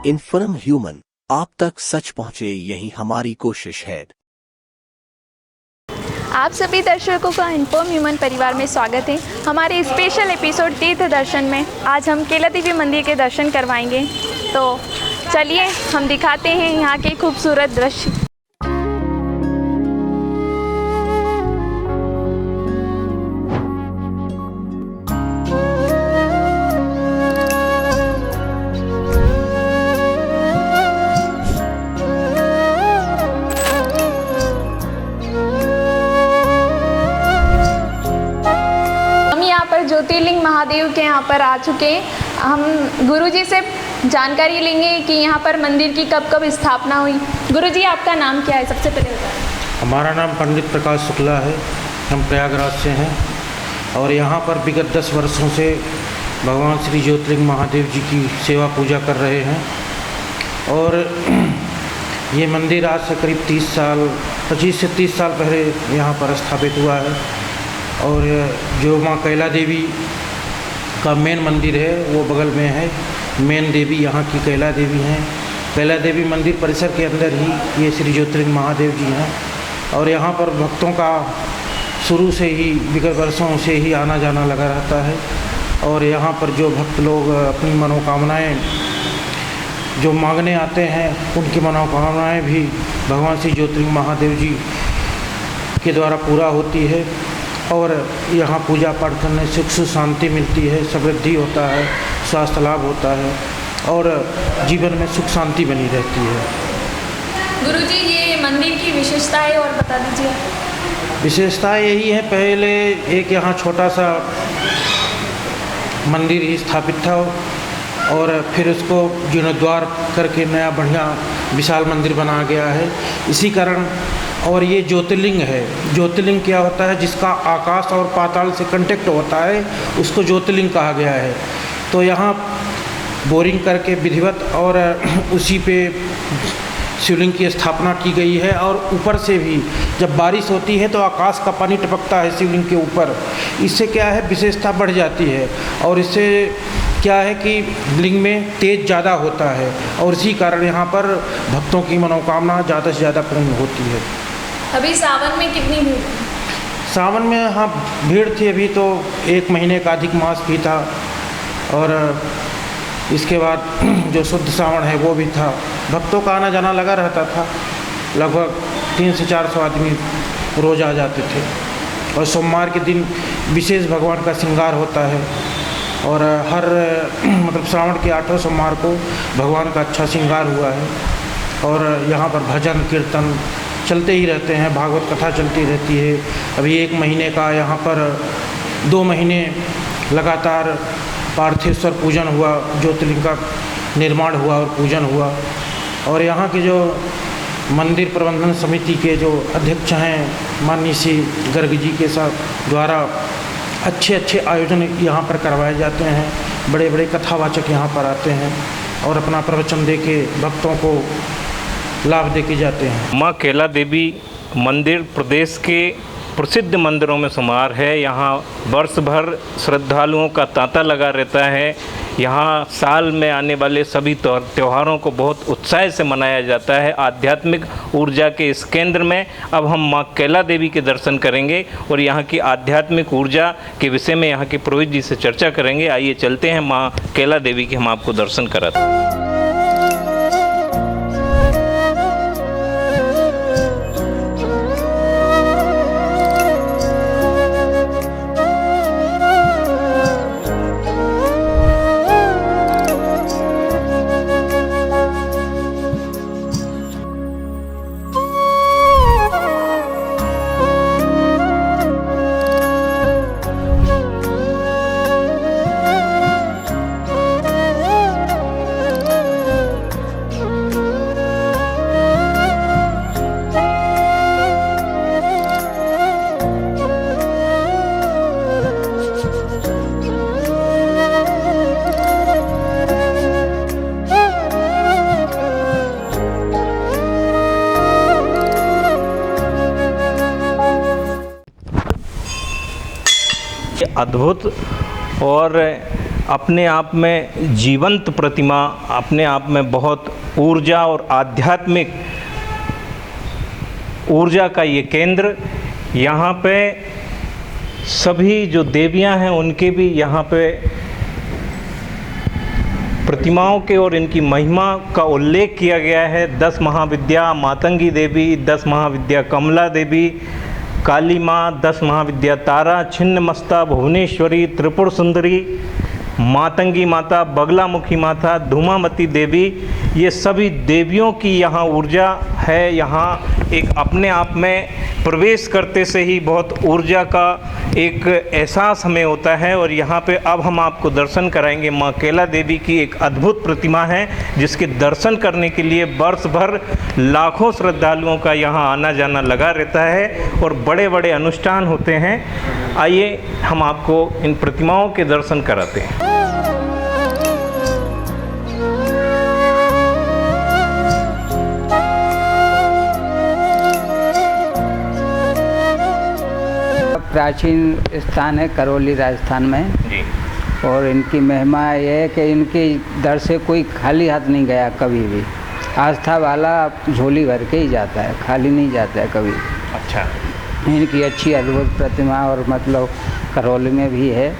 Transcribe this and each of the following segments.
Inform human, आप तक सच पहुंचे, यही हमारी कोशिश है। आप सभी दर्शकों का इन्फॉर्म ह्यूमन परिवार में स्वागत है। हमारे स्पेशल एपिसोड तीर्थ दर्शन में आज हम केला देवी मंदिर के दर्शन करवाएंगे। तो चलिए हम दिखाते हैं यहाँ के खूबसूरत दृश्य। ज्योतिर्लिंग महादेव के यहाँ पर आ चुके हैं। हम गुरुजी से जानकारी लेंगे कि यहाँ पर मंदिर की कब कब स्थापना हुई। गुरुजी, आपका नाम क्या है? सबसे पहले बताएं। हमारा नाम पंडित प्रकाश शुक्ला है। हम प्रयागराज से हैं और यहाँ पर विगत 10 वर्षों से भगवान श्री ज्योतिर्लिंग महादेव जी की सेवा पूजा कर रहे हैं। और ये मंदिर आज से करीब 25 से 30 साल पहले यहाँ पर स्थापित हुआ है। और जो माँ कैला देवी का मेन मंदिर है वो बगल में है। मेन देवी यहाँ की कैला देवी हैं। कैला देवी मंदिर परिसर के अंदर ही ये श्री ज्योतिर्लिंग महादेव जी हैं। और यहाँ पर भक्तों का शुरू से ही विगत वर्षों से ही आना जाना लगा रहता है। और यहाँ पर जो भक्त लोग अपनी मनोकामनाएं जो मांगने आते हैं, उनकी मनोकामनाएं भी भगवान श्री ज्योतिर्लिंग महादेव जी के द्वारा पूरा होती है। और यहाँ पूजा पाठ करने से सुख शांति मिलती है, समृद्धि होता है, स्वास्थ्य लाभ होता है और जीवन में सुख शांति बनी रहती है। गुरुजी, ये मंदिर की विशेषता है और बता दीजिए। विशेषता यही है, पहले एक यहाँ छोटा सा मंदिर ही स्थापित था और फिर उसको जीर्णोद्धार करके नया बढ़िया विशाल मंदिर बना गया है। इसी कारण और ये ज्योतिर्लिंग है। ज्योतिर्लिंग क्या होता है? जिसका आकाश और पाताल से कांटेक्ट होता है, उसको ज्योतिर्लिंग कहा गया है। तो यहाँ बोरिंग करके विधिवत और उसी पे शिवलिंग की स्थापना की गई है। और ऊपर से भी जब बारिश होती है तो आकाश का पानी टपकता है शिवलिंग के ऊपर। इससे क्या है, विशेषता बढ़ जाती है और इससे क्या है कि लिंग में तेज ज़्यादा होता है और इसी कारण यहाँ पर भक्तों की मनोकामना ज़्यादा से ज़्यादा पूर्ण होती है। अभी सावन में कितनी भीड़? सावन में हाँ भीड़ थी। अभी तो 1 महीने का अधिक मास भी था और इसके बाद जो शुद्ध सावन है वो भी था। भक्तों का आना जाना लगा रहता था। लगभग 300 से 400 आदमी रोज़ आ जाते थे। और सोमवार के दिन विशेष भगवान का श्रृंगार होता है और हर मतलब श्रावण के 8वें सोमवार को भगवान का अच्छा श्रृंगार हुआ है। और यहाँ पर भजन कीर्तन चलते ही रहते हैं, भागवत कथा चलती रहती है। अभी 1 महीने का यहाँ पर 2 महीने लगातार पार्थेश्वर पूजन हुआ, ज्योतिर्लिंग का निर्माण हुआ और पूजन हुआ। और यहाँ के जो मंदिर प्रबंधन समिति के जो अध्यक्ष हैं माननीय श्री गर्ग जी के साथ द्वारा अच्छे आयोजन यहाँ पर करवाए जाते हैं। बड़े बड़े कथावाचक यहाँ पर आते हैं और अपना प्रवचन दे के भक्तों को लाभ दे के जाते हैं। माँ कैला देवी मंदिर प्रदेश के प्रसिद्ध मंदिरों में शुमार है। यहाँ वर्ष भर श्रद्धालुओं का तांता लगा रहता है। यहाँ साल में आने वाले सभी त्योहारों को बहुत उत्साह से मनाया जाता है। आध्यात्मिक ऊर्जा के इस केंद्र में अब हम माँ कैला देवी के दर्शन करेंगे और यहाँ की आध्यात्मिक ऊर्जा के विषय में यहाँ के पुरोहित जी से चर्चा करेंगे। आइए चलते हैं माँ कैला देवी के, हम आपको दर्शन कराते हैं। अद्भुत और अपने आप में जीवंत प्रतिमा, अपने आप में बहुत ऊर्जा और आध्यात्मिक ऊर्जा का ये केंद्र। यहाँ पे सभी जो देवियाँ हैं उनके भी यहाँ पे प्रतिमाओं के और इनकी महिमा का उल्लेख किया गया है। 10 महाविद्या मातंगी देवी, 10 महाविद्या कमला देवी, काली माँ, 10 महाविद्या तारा, छिन्नमस्ता, भुवनेश्वरी, त्रिपुर सुंदरी, मातंगी माता, बगलामुखी माता, धूमावती देवी, ये सभी देवियों की यहाँ ऊर्जा है। यहाँ एक अपने आप में प्रवेश करते से ही बहुत ऊर्जा का एक एहसास हमें होता है। और यहाँ पे अब हम आपको दर्शन कराएंगे माँ केला देवी की एक अद्भुत प्रतिमा है, जिसके दर्शन करने के लिए वर्ष भर लाखों श्रद्धालुओं का यहाँ आना जाना लगा रहता है और बड़े बड़े अनुष्ठान होते हैं। आइए हम आपको इन प्रतिमाओं के दर्शन कराते हैं। प्राचीन स्थान है करौली राजस्थान में जी। और इनकी महिमा ये है कि इनके दर से कोई खाली हाथ नहीं गया कभी भी। आस्था वाला झोली भर के ही जाता है, खाली नहीं जाता है कभी। अच्छा। इनकी अच्छी अद्भुत प्रतिमा और मतलब करौली में भी है,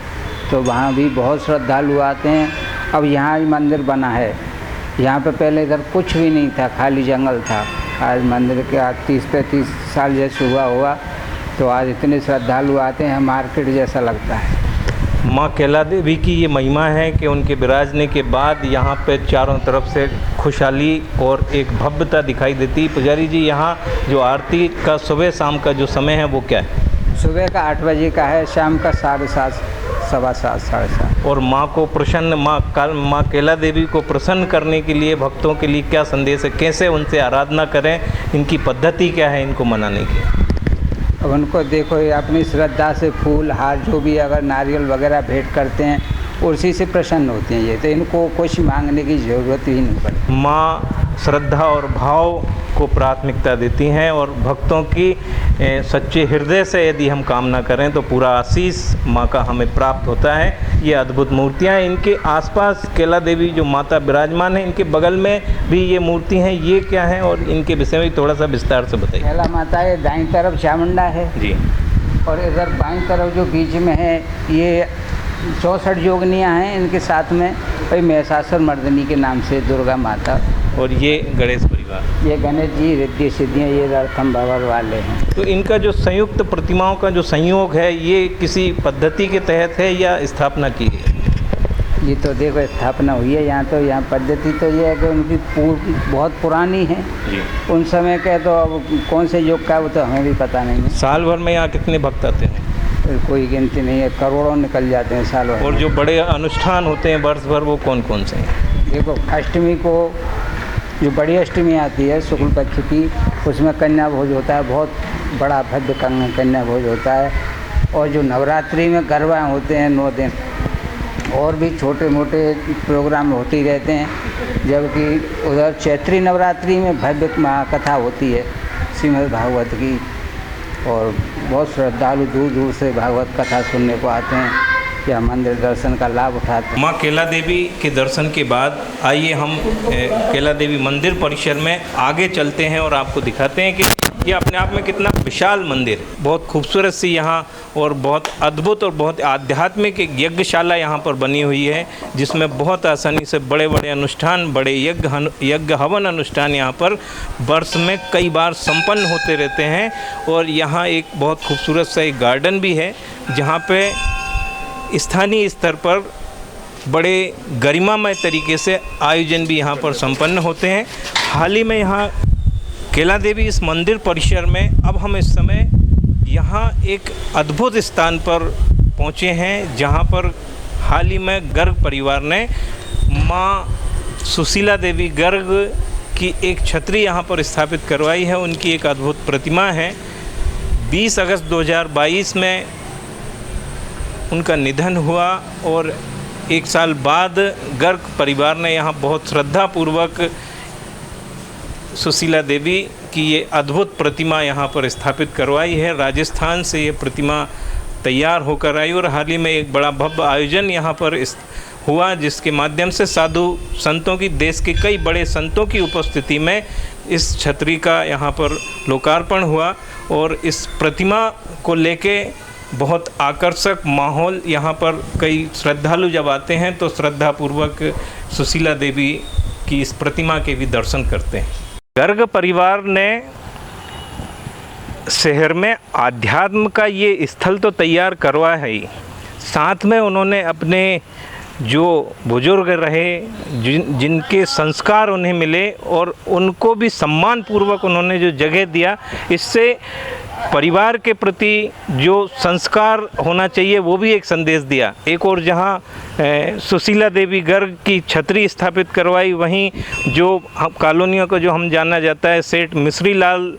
तो वहाँ भी बहुत श्रद्धालु आते हैं। अब यहाँ मंदिर बना है, यहाँ पे पहले इधर कुछ भी नहीं था, खाली जंगल था। आज मंदिर के 30-35 साल जैसे हुआ तो आज इतने श्रद्धालु आते हैं, मार्केट जैसा लगता है। माँ केला देवी की ये महिमा है कि उनके विराजने के बाद यहाँ पे चारों तरफ से खुशहाली और एक भव्यता दिखाई देती। पुजारी जी, यहाँ जो आरती का सुबह शाम का जो समय है वो क्या है? सुबह का 8 बजे का है, शाम का 7:30, 7:15, 7:30। और माँ को प्रसन्न, माँ केला देवी को प्रसन्न करने के लिए भक्तों के लिए क्या संदेश है? कैसे उनसे आराधना करें? इनकी पद्धति क्या है इनको मनाने की? अब उनको देखो, ये अपनी श्रद्धा से फूल हार जो भी अगर नारियल वगैरह भेंट करते हैं, उसी से प्रसन्न होते हैं। ये तो इनको कुछ मांगने की ज़रूरत ही नहीं पड़ती। माँ श्रद्धा और भाव को प्राथमिकता देती हैं और भक्तों की सच्चे हृदय से यदि हम कामना करें तो पूरा आशीष माँ का हमें प्राप्त होता है। ये अद्भुत मूर्तियाँ, इनके आसपास केला देवी जो माता विराजमान है, इनके बगल में भी ये मूर्ति हैं। ये क्या है और इनके विषय में थोड़ा सा विस्तार से बताइए। केला माता है, दाईं तरफ चामुंडा है जी, और इधर बाईं तरफ जो बीच में है ये 64 जोगनियाँ हैं इनके साथ में। भाई महिषासुर मर्दिनी के नाम से दुर्गा माता। और ये गणेश परिवार, ये गणेश जी रिद्धि सिद्धियाँ, ये रणथंभ वाले हैं। तो इनका जो संयुक्त प्रतिमाओं का जो संयोग है, ये किसी पद्धति के तहत है या स्थापना की है? ये तो देखो स्थापना हुई है यहाँ। तो यहाँ पद्धति तो ये है कि उनकी बहुत पुरानी है जी। उन समय के, तो अब कौन से युग का वो तो हमें भी पता नहीं है। साल भर में यहाँ कितने भक्त आते हैं? कोई गिनती नहीं है, करोड़ों निकल जाते हैं साल भर। और जो बड़े अनुष्ठान होते हैं वर्ष भर, वो कौन कौन से हैं? देखो, अष्टमी को जो बड़ी अष्टमी आती है शुक्ल पक्ष की, उसमें कन्या भोज होता है, बहुत बड़ा भव्य कन्या भोज होता है। और जो नवरात्रि में गरबा होते हैं 9 दिन, और भी छोटे मोटे प्रोग्राम होते ही रहते हैं। जबकि उधर चैत्री नवरात्रि में भव्य महाकथा होती है श्रीमद् भागवत की, और बहुत श्रद्धालु दूर दूर से भागवत कथा सुनने को आते हैं या मंदिर दर्शन का लाभ उठाते हैं। माँ केला देवी के दर्शन के बाद आइए हम केला देवी मंदिर परिसर में आगे चलते हैं और आपको दिखाते हैं कि ये अपने आप में कितना विशाल मंदिर है। बहुत खूबसूरत सी यहाँ और बहुत अद्भुत और बहुत आध्यात्मिक एक यज्ञशाला यहाँ पर बनी हुई है, जिसमें बहुत आसानी से बड़े बड़े अनुष्ठान, बड़े यज्ञ हवन अनुष्ठान यहाँ पर वर्ष में कई बार संपन्न होते रहते हैं। और यहाँ एक बहुत खूबसूरत सा एक गार्डन भी है, जहाँ पे स्थानीय स्तर पर बड़े गरिमामय तरीके से आयोजन भी यहाँ पर संपन्न होते हैं। हाल ही में यहाँ केला देवी इस मंदिर परिसर में, अब हम इस समय यहाँ एक अद्भुत स्थान पर पहुँचे हैं, जहाँ पर हाल ही में गर्ग परिवार ने माँ सुशीला देवी गर्ग की एक छतरी यहाँ पर स्थापित करवाई है। उनकी एक अद्भुत प्रतिमा है। 20 अगस्त 2022 में उनका निधन हुआ और 1 साल बाद गर्ग परिवार ने यहाँ बहुत श्रद्धापूर्वक सुशीला देवी की ये अद्भुत प्रतिमा यहाँ पर स्थापित करवाई है। राजस्थान से ये प्रतिमा तैयार होकर आई और हाल ही में एक बड़ा भव्य आयोजन यहाँ पर इस हुआ, जिसके माध्यम से साधु संतों की, देश के कई बड़े संतों की उपस्थिति में इस छतरी का यहाँ पर लोकार्पण हुआ। और इस प्रतिमा को लेके बहुत आकर्षक माहौल, यहाँ पर कई श्रद्धालु जब आते हैं तो श्रद्धापूर्वक सुशीला देवी की इस प्रतिमा के भी दर्शन करते हैं। गर्ग परिवार ने शहर में आध्यात्म का ये स्थल तो तैयार करवा है ही, साथ में उन्होंने अपने जो बुजुर्ग रहे, जिनके संस्कार उन्हें मिले और उनको भी सम्मान पूर्वक उन्होंने जो जगह दिया, इससे परिवार के प्रति जो संस्कार होना चाहिए वो भी एक संदेश दिया। एक और जहाँ सुशीला देवी गर्ग की छतरी स्थापित करवाई, वहीं जो कॉलोनियों को जो हम जाना जाता है सेठ मिश्री लाल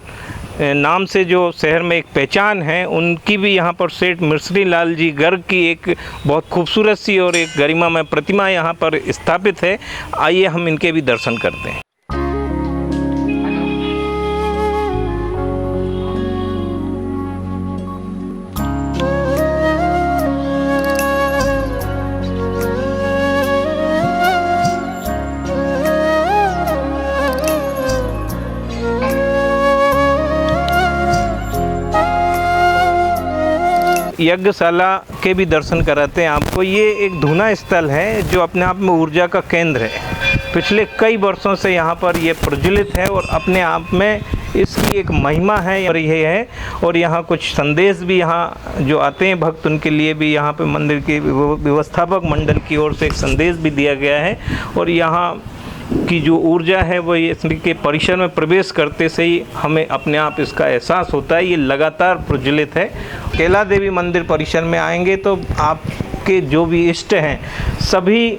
नाम से जो शहर में एक पहचान है, उनकी भी यहाँ पर सेठ मिश्री लाल जी गर्ग की एक बहुत खूबसूरत सी और एक गरिमामय प्रतिमा यहाँ पर स्थापित है। आइए हम इनके भी दर्शन करते हैं। यज्ञशाला के भी दर्शन कराते हैं आपको। ये एक धुना स्थल है जो अपने आप में ऊर्जा का केंद्र है। पिछले कई वर्षों से यहाँ पर ये प्रज्वलित है और अपने आप में इसकी एक महिमा है और ये है। और यहाँ कुछ संदेश भी, यहाँ जो आते हैं भक्त उनके लिए भी यहाँ पे मंदिर के व्यवस्थापक मंडल की ओर से एक संदेश भी दिया गया है। और यहाँ की जो ऊर्जा है वो इसके परिसर में प्रवेश करते से ही हमें अपने आप इसका एहसास होता है। ये लगातार प्रज्वलित है। कैला देवी मंदिर परिसर में आएंगे तो आपके जो भी इष्ट हैं सभी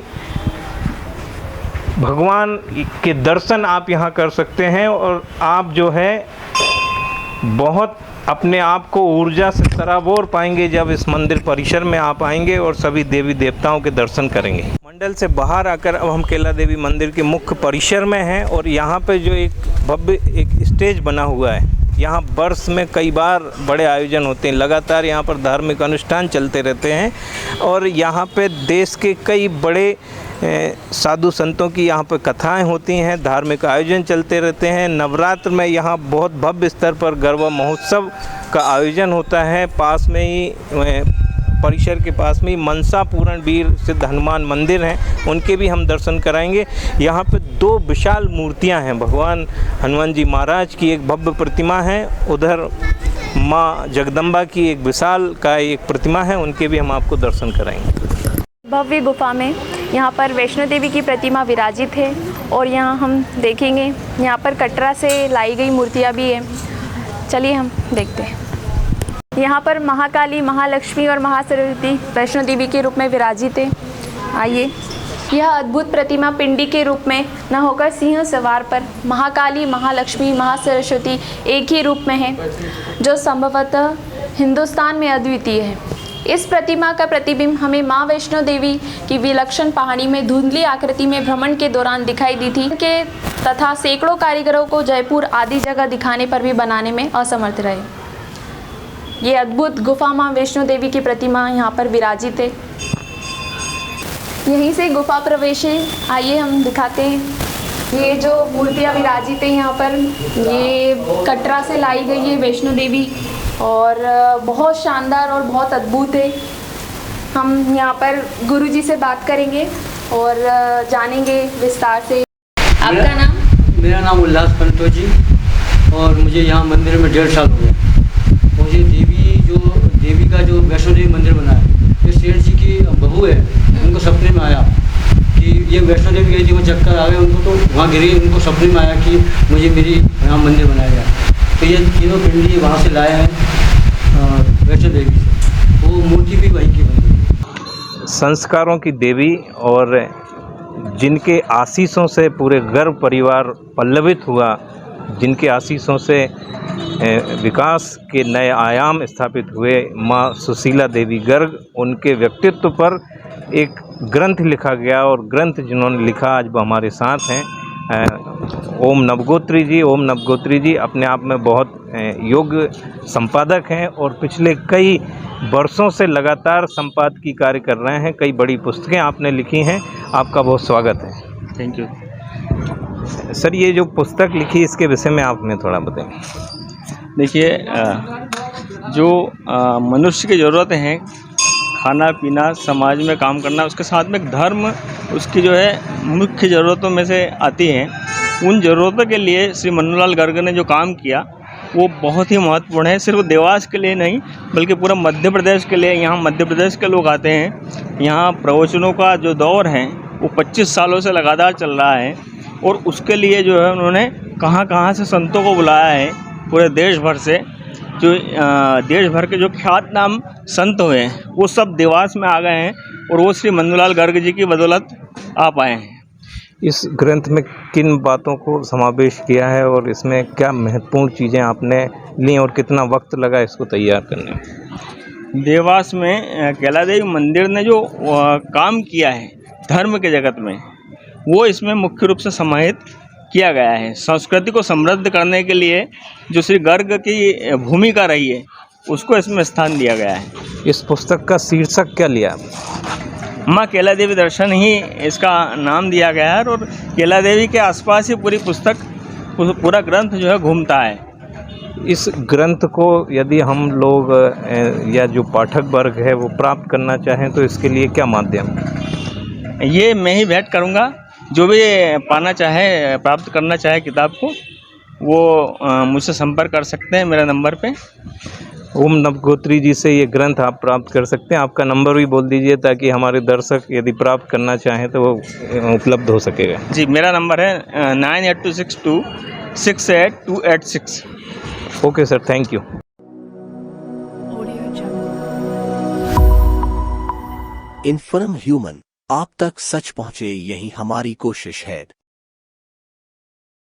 भगवान के दर्शन आप यहाँ कर सकते हैं। और आप जो है बहुत अपने आप को ऊर्जा से सराबोर पाएंगे जब इस मंदिर परिसर में आप आएंगे और सभी देवी देवताओं के दर्शन करेंगे। मंडल से बाहर आकर अब हम कैला देवी मंदिर के मुख्य परिसर में हैं और यहाँ पे जो एक भव्य एक स्टेज बना हुआ है, यहाँ वर्ष में कई बार बड़े आयोजन होते हैं। लगातार यहाँ पर धार्मिक अनुष्ठान चलते रहते हैं और यहाँ पे देश के कई बड़े साधु संतों की यहाँ पर कथाएं होती हैं, धार्मिक आयोजन चलते रहते हैं। नवरात्र में यहाँ बहुत भव्य स्तर पर गरबा महोत्सव का आयोजन होता है। पास में ही परिसर के पास में ही मनसा पूरण वीर सिद्ध हनुमान मंदिर हैं, उनके भी हम दर्शन कराएंगे। यहाँ पे दो विशाल मूर्तियाँ हैं। भगवान हनुमान जी महाराज की एक भव्य प्रतिमा है, उधर माँ जगदम्बा की एक विशाल का एक प्रतिमा है, उनके भी हम आपको दर्शन कराएंगे। भव्य गुफा में यहाँ पर वैष्णो देवी की प्रतिमा विराजित है और यहाँ हम देखेंगे यहाँ पर कटरा से लाई गई मूर्तियाँ भी हैं। चलिए हम देखते हैं। यहाँ पर महाकाली, महालक्ष्मी और महासरस्वती वैष्णो देवी के रूप में विराजित है। आइए, यह अद्भुत प्रतिमा पिंडी के रूप में न होकर सिंह सवार पर महाकाली, महालक्ष्मी, महासरस्वती एक ही रूप में है, जो संभवतः हिंदुस्तान में अद्वितीय है। इस प्रतिमा का प्रतिबिंब हमें माँ वैष्णो देवी की विलक्षण पहाड़ी में धुंधली आकृति में भ्रमण के दौरान दिखाई दी थी के तथा सैकड़ों कारीगरों को जयपुर आदि जगह दिखाने पर भी बनाने में असमर्थ रहे। ये अद्भुत गुफा माँ वैष्णो देवी की प्रतिमा यहाँ पर विराजित है। यहीं से गुफा प्रवेश है। आइए हम दिखाते हैं। ये जो मूर्तियाँ विराजित है यहाँ पर, ये कटरा से लाई गई है वैष्णो देवी और बहुत शानदार और बहुत अद्भुत है। हम यहाँ पर गुरुजी से बात करेंगे और जानेंगे विस्तार से। आपका नाम? मेरा नाम उल्लास पंतो जी और मुझे यहाँ मंदिर में 1.5 साल हो गया। मुझे देवी का जो वैष्णो देवी मंदिर बना है, ये सेठ जी की बहू है, उनको सपने में आया कि ये वैष्णो देवी गई थी, वो चक्कर आ गए उनको, तो वहाँ गिरी, उनको सपने में आया कि मुझे मेरी यहाँ मंदिर बनाया गया। तो ये तीनों पिंडी वहाँ से लाए हैं वैष्णो देवी से। वो मूर्ति भी वहीं की बनी। संस्कारों की देवी और जिनके आशीषों से पूरे गर्ग परिवार पल्लवित हुआ, जिनके आशीषों से विकास के नए आयाम स्थापित हुए, माँ सुशीला देवी गर्ग, उनके व्यक्तित्व पर एक ग्रंथ लिखा गया और ग्रंथ जिन्होंने लिखा आज वो हमारे साथ हैं। ओम नवगोत्री जी अपने आप में बहुत योग्य संपादक हैं और पिछले कई वर्षों से लगातार संपादकीय कार्य कर रहे हैं। कई बड़ी पुस्तकें आपने लिखी हैं, आपका बहुत स्वागत है। Thank you. सर, ये जो पुस्तक लिखी इसके विषय में आप हमें थोड़ा बताएं। देखिए, जो मनुष्य की ज़रूरतें हैं, खाना पीना, समाज में काम करना, उसके साथ में एक धर्म उसकी जो है मुख्य ज़रूरतों में से आती हैं। उन ज़रूरतों के लिए श्री मन्नूलाल गर्ग ने जो काम किया वो बहुत ही महत्वपूर्ण है। सिर्फ देवास के लिए नहीं बल्कि पूरा मध्य प्रदेश के लिए। यहाँ मध्य प्रदेश के लोग आते हैं। यहाँ प्रवचनों का जो दौर है वो 25 सालों से लगातार चल रहा है और उसके लिए जो है उन्होंने कहाँ कहाँ से संतों को बुलाया है पूरे देश भर से। जो देश भर के जो ख्यात नाम संत हुए वो सब देवास में आ गए हैं और वो श्री मन्नूलाल गर्ग जी की बदौलत आ पाए हैं। इस ग्रंथ में किन बातों को समावेश किया है और इसमें क्या महत्वपूर्ण चीज़ें आपने ली और कितना वक्त लगा इसको तैयार करने में? देवास में कैला देवी मंदिर ने जो काम किया है धर्म के जगत में वो इसमें मुख्य रूप से समाहित किया गया है। संस्कृति को समृद्ध करने के लिए जो श्री गर्ग की भूमिका रही है उसको इसमें स्थान दिया गया है। इस पुस्तक का शीर्षक क्या लिया? माँ कैला देवी दर्शन ही इसका नाम दिया गया है और कैला देवी के आसपास ही पूरी पुस्तक पूरा ग्रंथ जो है घूमता है। इस ग्रंथ को यदि हम लोग या जो पाठक वर्ग है वो प्राप्त करना चाहें तो इसके लिए क्या माध्यम? ये मैं ही भेंट करूँगा। जो भी पाना चाहे, प्राप्त करना चाहे किताब को, वो मुझसे संपर्क कर सकते हैं मेरे नंबर पे। ओम नवगोत्री जी से ये ग्रंथ आप प्राप्त कर सकते हैं। आपका नंबर भी बोल दीजिए ताकि हमारे दर्शक यदि प्राप्त करना चाहें तो वो उपलब्ध हो सकेगा। जी, मेरा नंबर है 9826268286। Okay sir, thank you. Inform human, आप तक सच पहुंचे यही हमारी कोशिश है।